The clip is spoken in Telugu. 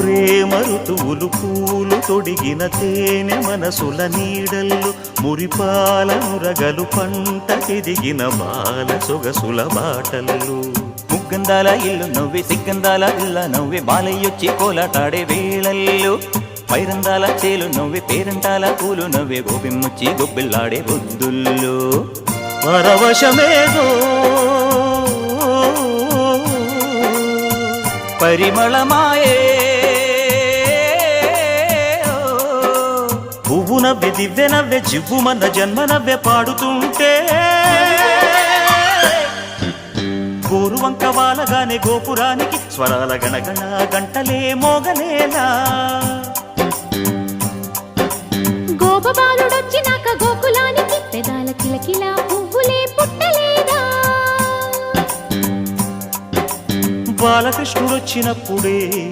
ప్రేమ ఋతువులు పూలు తొడిగిన తేనె మనసుల నీడల్లు మురిపాల నురగలు పంటకెదిగిన బాల సొగసుల బాటల్లు ముగ్గందాల ఇల్లు నవ్వే సిగ్గందాల ఇల్ల నవ్వే బాలయ్యొచ్చి కోలాటాడే వేళల్లో పైరందాల చేలు నవ్వే పేరంటాల పూలు నవ్వే గోపిమ్ముచ్చి గొబ్బిల్లాడే బొద్దుల్లో పరవశమేదో పరిమళమాయే పువ్వు నవ్వె దివ్వె నవ్వె జివ్వుమన్న జన్మ నవ్వె పాడుతుంటే గోరువంక వాలగానే గోపురానికి స్వరాల గణగణ గంటలే మోగనేలా గోపబాలుడొచ్చినాక గోకులానికి పెదాల కిలకిలా పువ్వులే పుట్టలేదా బాలకృష్ణుడొచ్చినప్పుడే